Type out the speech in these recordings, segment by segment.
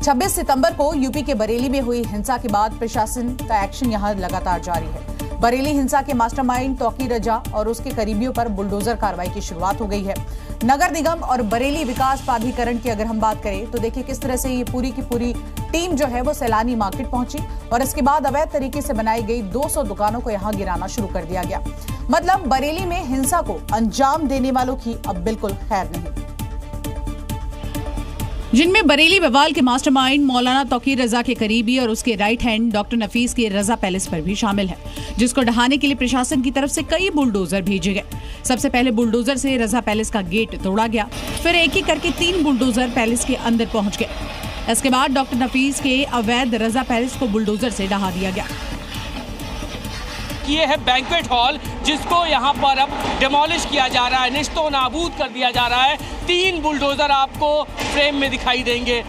26 सितंबर को यूपी के बरेली में हुई हिंसा के बाद प्रशासन का एक्शन यहां लगातार जारी है। बरेली हिंसा के मास्टरमाइंड तौकीर रजा और उसके करीबियों पर बुलडोजर कार्रवाई की शुरुआत हो गई है। नगर निगम और बरेली विकास प्राधिकरण की अगर हम बात करें तो देखिए किस तरह से ये पूरी की पूरी टीम जो है वो सैलानी मार्केट पहुंची और इसके बाद अवैध तरीके से बनाई गई 200 दुकानों को यहां गिराना शुरू कर दिया गया। मतलब बरेली में हिंसा को अंजाम देने वालों की अब बिल्कुल खैर नहीं, जिनमें बरेली बवाल के मास्टरमाइंड मौलाना तौकीर रजा के करीबी और उसके राइट हैंड डॉक्टर नफीस के रजा पैलेस पर भी शामिल है, जिसको ढहाने के लिए प्रशासन की तरफ से कई बुलडोजर भेजे गए। सबसे पहले बुलडोजर से रजा पैलेस का गेट तोड़ा गया, फिर एक एक करके 3 बुलडोजर पैलेस के अंदर पहुंच गए। इसके बाद डॉक्टर नफीस के अवैध रजा पैलेस को बुलडोजर से ढहा दिया गया। ये है बैंक्वेट हॉल, जिसको यहाँ पर अब डिमोलिश किया जा रहा है, निस्तो नाबूद कर दिया जा रहा है। 3 बुलडोजर आपको फ्रेम में दिखाई देंगे।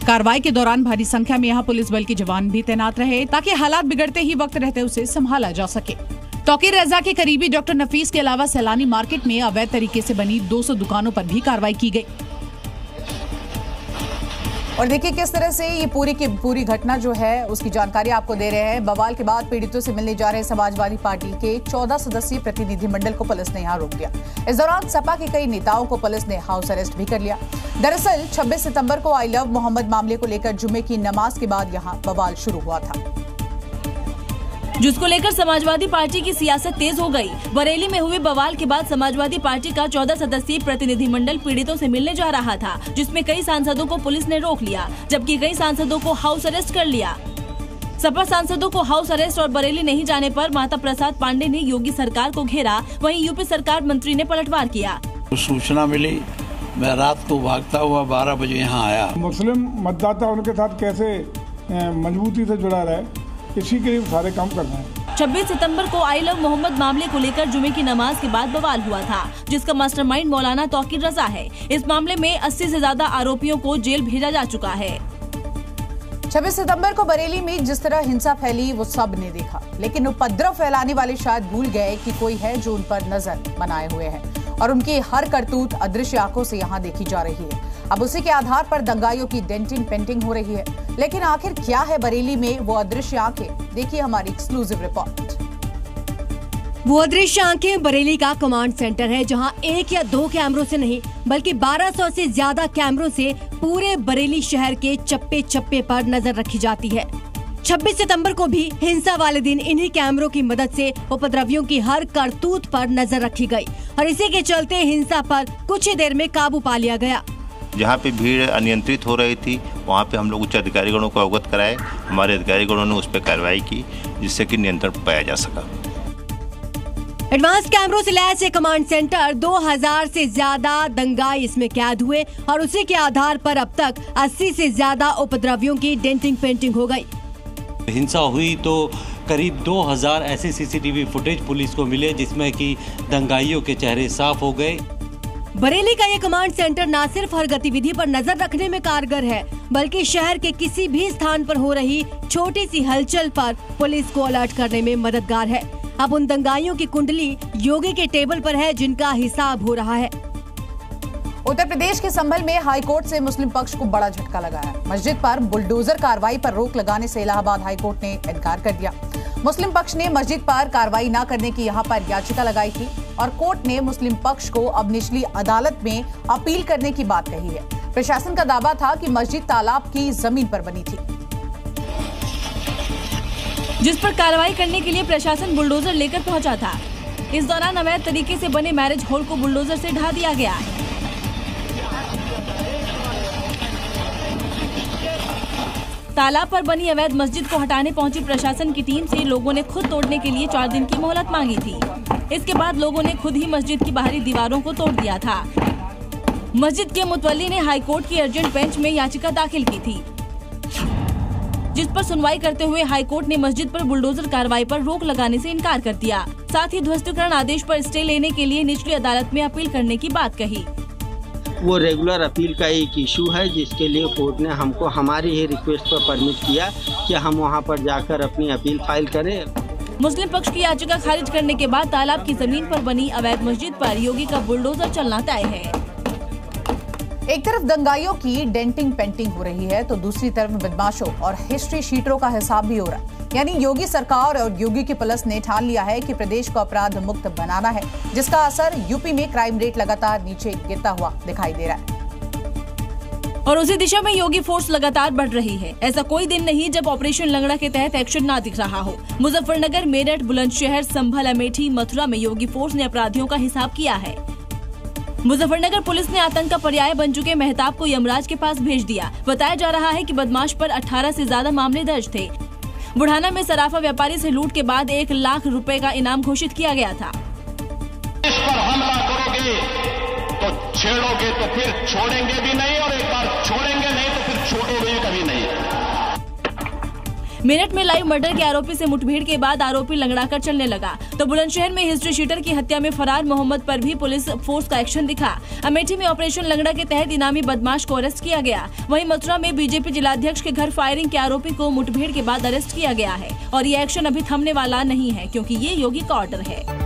कार्रवाई के दौरान भारी संख्या में यहाँ पुलिस बल के जवान भी तैनात रहे ताकि हालात बिगड़ते ही वक्त रहते उसे संभाला जा सके। तौकीर रजा के करीबी डॉक्टर नफीस के अलावा सैलानी मार्केट में अवैध तरीके से बनी 200 दुकानों पर भी कार्रवाई की गई। और देखिए किस तरह से ये पूरी की पूरी घटना जो है उसकी जानकारी आपको दे रहे हैं। बवाल के बाद पीड़ितों से मिलने जा रहे समाजवादी पार्टी के 14 सदस्यीय प्रतिनिधिमंडल को पुलिस ने यहां रोक दिया। इस दौरान सपा के कई नेताओं को पुलिस ने हाउस अरेस्ट भी कर लिया। दरअसल 26 सितंबर को आई लव मोहम्मद मामले को लेकर जुम्मे की नमाज के बाद यहां बवाल शुरू हुआ था, जिसको लेकर समाजवादी पार्टी की सियासत तेज हो गई। बरेली में हुए बवाल के बाद समाजवादी पार्टी का 14 सदस्यीय प्रतिनिधिमंडल पीड़ितों से मिलने जा रहा था, जिसमें कई सांसदों को पुलिस ने रोक लिया, जबकि कई सांसदों को हाउस अरेस्ट कर लिया। सपा सांसदों को हाउस अरेस्ट और बरेली नहीं जाने पर माता प्रसाद पांडे ने योगी सरकार को घेरा, वहीं यूपी सरकार मंत्री ने पलटवार किया। सूचना मिली, मैं रात को भागता हुआ 12 बजे यहाँ आया। मुस्लिम मतदाता उनके साथ कैसे मजबूती से जुड़ा रहे, इसी के लिए सारे काम करना है। 26 सितंबर को आई लव मोहम्मद मामले को लेकर जुमे की नमाज के बाद बवाल हुआ था, जिसका मास्टरमाइंड मौलाना तौकीर रजा है। इस मामले में 80 से ज्यादा आरोपियों को जेल भेजा जा चुका है। 26 सितंबर को बरेली में जिस तरह हिंसा फैली वो सब ने देखा, लेकिन उपद्रव फैलाने वाले शायद भूल गए कि कोई है जो उन पर नजर बनाए हुए है और उनकी हर करतूत अदृश्य आंखों से यहाँ देखी जा रही है। अब उसी के आधार पर दंगाइयों की डेंटिंग पेंटिंग हो रही है, लेकिन आखिर क्या है बरेली में वो अदृश्य आंखें? देखिए हमारी एक्सक्लूसिव रिपोर्ट। वो अदृश्य आंखें बरेली का कमांड सेंटर है, जहां 1 या 2 कैमरों से नहीं बल्कि 1200 से ज्यादा कैमरों से पूरे बरेली शहर के चप्पे चप्पे पर नजर रखी जाती है। 26 सितंबर को भी हिंसा वाले दिन इन्हीं कैमरों की मदद से उपद्रवियों की हर करतूत पर नजर रखी गई और इसी के चलते हिंसा पर कुछ ही देर में काबू पा लिया गया। जहाँ पे भीड़ अनियंत्रित हो रही थी वहाँ पे हम लोग उच्च अधिकारीगणों को अवगत कराए, हमारे अधिकारीगणों ने उस पर कार्रवाई की, जिससे कि नियंत्रण पाया जा सका। एडवांस कैमरों से लैस ये कमांड सेंटर 2000 से ज्यादा दंगाई इसमें कैद हुए और उसी के आधार पर अब तक 80 से ज्यादा उपद्रवियों की डेंटिंग पेंटिंग हो गई। हिंसा हुई तो करीब 2000 ऐसे सीसीटीवी फुटेज पुलिस को मिले, जिसमें कि दंगाइयों के चेहरे साफ हो गए। बरेली का ये कमांड सेंटर न सिर्फ हर गतिविधि पर नजर रखने में कारगर है, बल्कि शहर के किसी भी स्थान पर हो रही छोटी सी हलचल पर पुलिस को अलर्ट करने में मददगार है। अब उन दंगाइयों की कुंडली योगी के टेबल पर है, जिनका हिसाब हो रहा है। उत्तर प्रदेश के संभल में हाईकोर्ट से मुस्लिम पक्ष को बड़ा झटका लगा है। मस्जिद पर बुलडोजर कार्रवाई पर रोक लगाने से इलाहाबाद हाईकोर्ट ने इनकार कर दिया। मुस्लिम पक्ष ने मस्जिद पर कार्रवाई न करने की यहां पर याचिका लगाई थी और कोर्ट ने मुस्लिम पक्ष को अब निचली अदालत में अपील करने की बात कही है। प्रशासन का दावा था कि मस्जिद तालाब की जमीन पर बनी थी, जिस पर कार्रवाई करने के लिए प्रशासन बुलडोजर लेकर पहुंचा था। इस दौरान अवैध तरीके से बने मैरिज हॉल को बुलडोजर से ढा दिया गया। तालाब पर बनी अवैध मस्जिद को हटाने पहुंची प्रशासन की टीम से लोगों ने खुद तोड़ने के लिए 4 दिन की मोहलत मांगी थी। इसके बाद लोगों ने खुद ही मस्जिद की बाहरी दीवारों को तोड़ दिया था। मस्जिद के मुतवल्ली ने हाईकोर्ट की अर्जेंट बेंच में याचिका दाखिल की थी, जिस पर सुनवाई करते हुए हाईकोर्ट ने मस्जिद पर बुलडोजर कार्रवाई पर रोक लगाने से इनकार कर दिया। साथ ही ध्वस्तीकरण आदेश पर स्टे लेने के लिए निचली अदालत में अपील करने की बात कही। वो रेगुलर अपील का एक इशू है, जिसके लिए कोर्ट ने हमको हमारी ही रिक्वेस्ट पर परमिट किया कि हम वहां पर जाकर अपनी अपील फाइल करें। मुस्लिम पक्ष की याचिका खारिज करने के बाद तालाब की जमीन पर बनी अवैध मस्जिद पर योगी का बुलडोजर चलना तय है। एक तरफ दंगाइयों की डेंटिंग पेंटिंग हो रही है तो दूसरी तरफ बदमाशों और हिस्ट्री शीटरों का हिसाब भी हो रहा है। यानी योगी सरकार और योगी की पुलिस ने ठान लिया है कि प्रदेश को अपराध मुक्त बनाना है, जिसका असर यूपी में क्राइम रेट लगातार नीचे गिरता हुआ दिखाई दे रहा है। और उसी दिशा में योगी फोर्स लगातार बढ़ रही है। ऐसा कोई दिन नहीं जब ऑपरेशन लंगड़ा के तहत एक्शन ना दिख रहा हो। मुजफ्फरनगर, मेरठ, बुलंदशहर, संभल, अमेठी, मथुरा में योगी फोर्स ने अपराधियों का हिसाब किया है। मुजफ्फरनगर पुलिस ने आतंक का पर्याय बन चुके मेहताब को यमराज के पास भेज दिया। बताया जा रहा है कि बदमाश पर 18 से ज्यादा मामले दर्ज थे। बुढ़ाना में सराफा व्यापारी से लूट के बाद 1 लाख रुपए का इनाम घोषित किया गया था। इस पर हमला करोगे तो छेड़ोगे तो फिर छोड़ेंगे भी नहीं, और एक बार छोड़ेंगे नहीं तो फिर छोड़ोगे कभी नहीं। मेरठ में लाइव मर्डर के आरोपी से मुठभेड़ के बाद आरोपी लंगड़ाकर चलने लगा, तो बुलंदशहर में हिस्ट्री शीटर की हत्या में फरार मोहम्मद पर भी पुलिस फोर्स का एक्शन दिखा। अमेठी में ऑपरेशन लंगड़ा के तहत इनामी बदमाश को अरेस्ट किया गया। वहीं मथुरा में बीजेपी जिलाध्यक्ष के घर फायरिंग के आरोपी को मुठभेड़ के बाद अरेस्ट किया गया है। और ये एक्शन अभी थमने वाला नहीं है, क्योंकि ये योगी का ऑर्डर है।